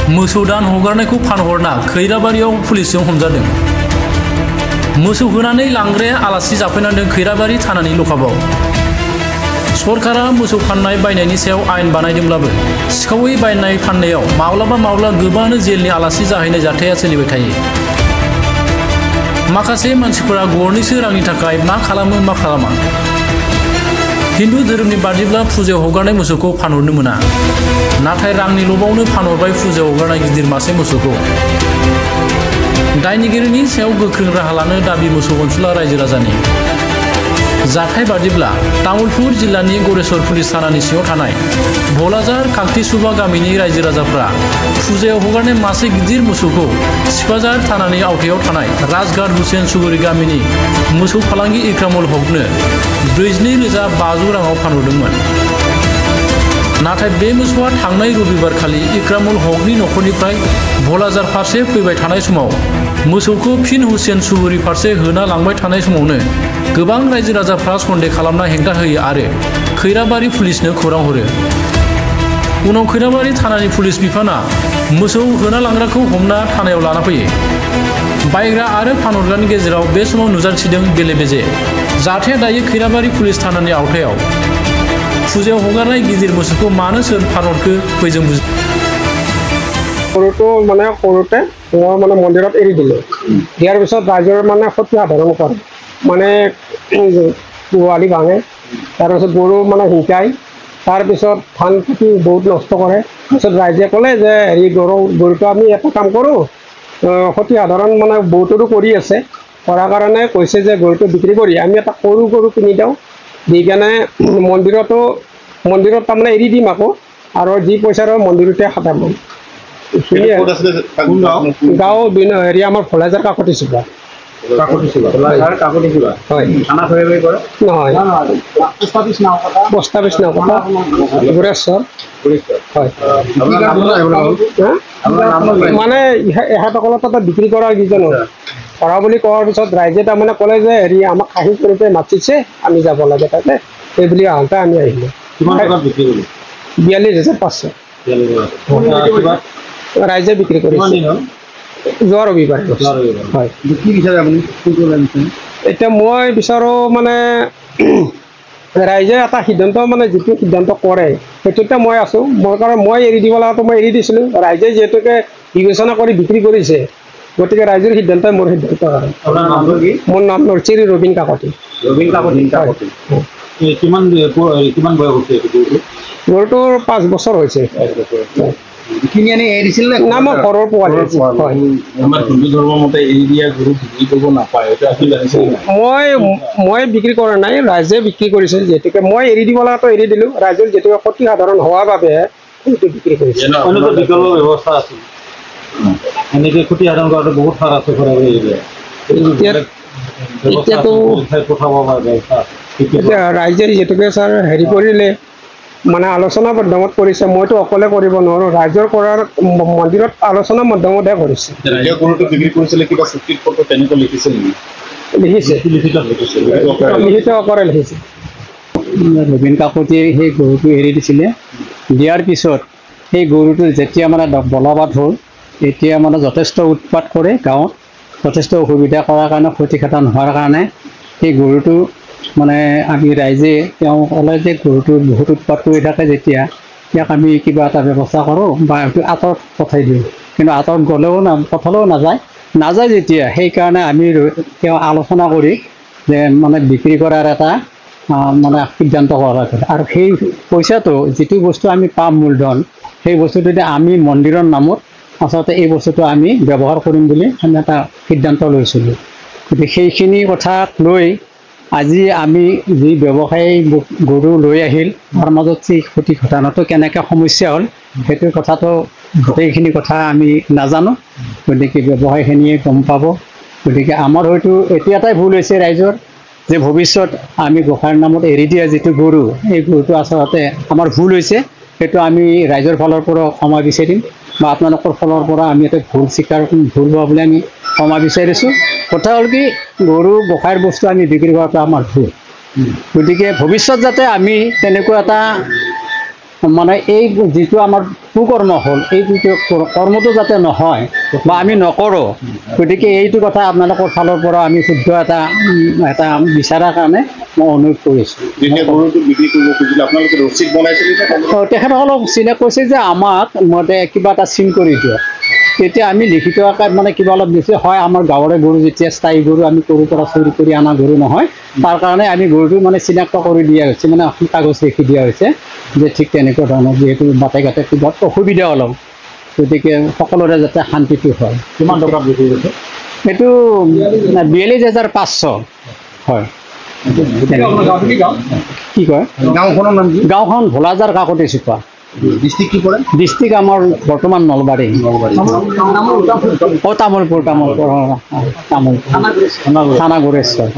मोसौ दान हगारनायखौ फानहरना खैराबारियाव पुलिसजों हमजादों। मोसौ होनानै लांग्राया आलासि जाफैनांदों खैराबारि थानानि लकाबाव। सरकारा मोसौ फाननाय बायनायनि सायाव आयेन बानायदोंब्लाबो सिखावै बायनाय फाननायाव माब्लाबा गोबाङानो जेलनि आलासि जाहैनाय जाथाया सोलिबाय थायो। माखासे मानसिफोरा गरनैसो रांनि थाखाय मा खालामो मा खालामा। हिन्दु धोरोमनि बादिब्ला फुजायाव हगारनाय मोसौखौ फानहरनो मोना, नाथाय रांनि लबावनो फानहरबाय फुजायाव हगारनाय गिदिर मासे मोसौखौ। दायनिगिरिनि सायाव गोख्रों राहा लानो दाबि मोसौ अनसुला रायजो राजानि। जाथाय बादिब्ला तामुलपुर जिल्लानि गरेस्वर पुलिस थानानि सिङाव थानाय भलाजार काक्तिसुबा गामिनि रायजो राजाफ्रा फुजायाव हगारनाय मासे गिदिर मोसौखौ सिपाजार थानानि आवथायाव थानाय राजघाट हुसेन सुगुरि गामिनि मोसौ फालांगि इक्रामुल हकनो 42,500 राङाव फानहरदोंमोन। नाथाय बे मोसौआ थांनाय रबिबारखालि इक्रामुल हकनि न'खरनिफ्राय भलाजार फारसे फैबाय थानाय समाव मोसौखौ फिन हुसेन सुगुरि फारसे होना लांबाय थानाय समावनो गोबां रायजो राजाफ्रा सन्देह खालामना हेंथा होयो आरो खैराबारि पुलिसनो खौरां हरो। उनाव खैराबारि थानानि पुलिस बिफाना मोसौ होना लांग्राखौ हमना थानायाव लाना फैयो। बायग्रा आरो फानहरग्रानि गेजेराव बे समाव नुजाथिदों बेले-बेजे। जाथाया दायो खैराबारि पुलिस थानानि आवथायाव। फुजायाव हगारनाय गिदिर मोसौखौ मानो सोर फानहरखो फैजों बुजि। সৰুটো মানে সৰুতে মই মানে মন্দিৰত এৰি দিলোঁ। দিয়াৰ পিছত ৰাইজৰ মানে সৎ সাধাৰণ কৰে, মানে গোহালি ভাঙে, তাৰপিছত গৰু মানে শিকায়, তাৰপিছত ধান খেতি বহুত নষ্ট কৰে। তাৰপিছত ৰাইজে ক'লে যে গৰুটো আমি এটা কাম কৰোঁ, সৎ সাধাৰণ মানে বহুতৰো কৰি আছে, কৰাৰ কাৰণে কৈছে যে গৰুটো বিক্ৰী কৰি আমি এটা সৰু গৰু কিনি দিওঁ, দি কেনে মন্দিৰত তাৰমানে এৰি দিম আকৌ, আৰু যি পইচা হয় মন্দিৰতে খাটাম। গাঁও হেৰি আমাৰ ভলাজাৰ কাকতিচুবা। মানে এহেঁতসকলৰ তাতে বিক্ৰী কৰা কিজানো কৰা বুলি কোৱাৰ পিছত ৰাইজে তাৰমানে ক'লে যে হেৰি আমাক খাহী কৰোঁতে মাতিছে, আমি যাব লাগে তাতে, এই বুলি আহোঁতে আমি আহিলোঁ। 42,500 ৰাইজে বিক্ৰী কৰিছে যোৱা ৰবিবাৰে। হয়, এতিয়া মই বিচাৰোঁ মানে ৰাইজে এটা সিদ্ধান্ত মানে যিটো সিদ্ধান্ত কৰে সেইটোতে মই আছোঁ। কাৰণ মই এৰি দিব লগাটো মই এৰি দিছিলোঁ, ৰাইজে যিহেতুকে বিবেচনা কৰি বিক্ৰী কৰিছে, গতিকে ৰাইজৰ সিদ্ধান্তই মোৰ সিদ্ধান্ত হয়। মোৰ নাম নৰচিৰি ৰবীন কাকতি। গৰুটোৰ 5 বছৰ হৈছে। কিনি আনি এৰি দিছিল নে? না, মই ঘৰৰ পোৱালি। মই বিক্ৰী কৰা নাই, ৰাইজে বিক্ৰী কৰিছে। যিহেতুকে মই এৰি দিব লগাটো এৰি দিলোঁ, ৰাইজৰ যিহেতুকে ক্ষতি সাধাৰণ হোৱাৰ বাবে সেইটো বিক্ৰী কৰিছে। ব্যৱস্থা আছিল এনেকৈ ক্ষতি সাধন কৰাটো বহুত সাৰ আছে। এতিয়াতো এতিয়া ৰাইজে যিহেতুকে ছাৰ হেৰি কৰিলে মানে আলোচনা মাধ্যমত কৰিছে, মইতো অকলে কৰিব নোৱাৰোঁ, ৰাইজৰ কৰাৰ মন্দিৰত আলোচনা মাধ্যমতহে কৰিছে। লিখিছে লিখিত আকাৰে লিখিছে। ৰবীন কাকতিয়ে সেই গৰুটো এৰি দিছিলে, দিয়াৰ পিছত সেই গৰুটো যেতিয়া মানে বলবৎ হ'ল, এতিয়া মানে যথেষ্ট উৎপাত কৰে গাঁৱত, যথেষ্ট অসুবিধা কৰাৰ কাৰণে, ক্ষতিসাধন হোৱাৰ কাৰণে সেই গৰুটো মানে আমি ৰাইজে তেওঁ ক'লে যে গৰুটো বহুত উৎপাত কৰি থাকে, যেতিয়া ইয়াক আমি কিবা এটা ব্যৱস্থা কৰোঁ বা এইটো আঁতৰত পঠাই দিওঁ। কিন্তু আঁতৰত গ'লেও পঠালেও নাযায় যেতিয়া, সেইকাৰণে আমি তেওঁ আলোচনা কৰি যে মানে বিক্ৰী কৰাৰ এটা মানে সিদ্ধান্ত কৰা হয়। আৰু সেই পইচাটো যিটো বস্তু আমি পাম মূলধন, সেই বস্তুটো আমি মন্দিৰৰ নামত আচলতে এই বস্তুটো আমি ব্যৱহাৰ কৰিম বুলি আমি এটা সিদ্ধান্ত লৈছিলোঁ। গতিকে সেইখিনি কথাক লৈ আজি আমি যি ব্যৱসায়ী গৰু লৈ আহিল, তাৰ মাজত যি ক্ষতি ঘটনাটো কেনেকৈ সমস্যা হ'ল সেইটো কথাটো গোটেইখিনি কথা আমি নাজানো, গতিকে ব্যৱসায়ীখিনিয়ে গম পাব। গতিকে আমাৰ হয়তো এইটো এটাই ভুল হৈছে ৰাইজৰ, যে ভৱিষ্যত আমি গোসাঁইৰ নামত এৰি দিয়া যিটো গৰু, এই গৰুটো আচলতে আমাৰ ভুল হৈছে। সেইটো আমি ৰাইজৰ ফালৰ পৰা ক্ষমা বিচাৰিম, বা আপোনালোকৰ ফালৰ পৰা আমি এটা ভুল হোৱা বুলি আমি ক্ষমা বিচাৰিছোঁ। কথা হ'ল কি, গৰু গোসাঁইৰ বস্তু আমি বিক্ৰী কৰাটো আমাৰ ভুল। গতিকে ভৱিষ্যত যাতে আমি তেনেকুৱা এটা মানে এই যিটো আমাৰ কুকৰ্ম হ'ল এই যিটো কৰ্মটো যাতে নহয় বা আমি নকৰোঁ, গতিকে এইটো কথা আপোনালোকৰ ফালৰ পৰা আমি শুদ্ধ এটা বিচাৰাৰ কাৰণে মই অনুৰোধ কৰিছোঁ। যেতিয়া গৰুটো বিক্ৰী কৰিব খুজিলে আপোনালোকে ৰচিদ বনাইছিলে নে? তেখেতসকলক চিনে কৈছে যে আমাক কিবা এটা চিন কৰি দিয়ক। তেতিয়া আমি লিখিত আকাৰত মানে কিবা অলপ দিছে, হয় আমাৰ গাঁৱৰে গৰু যেতিয়া স্থায়ী গৰু আমি গৰুৰ পৰা চুৰি কৰি অনা গৰু নহয়, তাৰ কাৰণে আমি গৰুটো মানে চিনাক্ত কৰি দিয়া হৈছে, মানে কাগজ লিখি দিয়া হৈছে যে ঠিক তেনেকুৱা ধৰণৰ, যিহেতু বাটে ঘাটে কিবা অসুবিধা অলপ, গতিকে সকলোৰে যাতে শান্তিটো হয়। কিমান টকাত বিক্ৰী কৰিছে? এইটো 42,500 হয়। কি কয়? গাঁওখনৰ নাম কি? গাঁওখন ভোলাজাৰ কাকতি চুপা। ডিষ্ট্ৰিক্ট কি পৰে? ডিষ্ট্ৰিক্ট আমাৰ বৰ্তমান নলবাৰী। তামোলপুৰ থানা গোৰেশ্বৰ।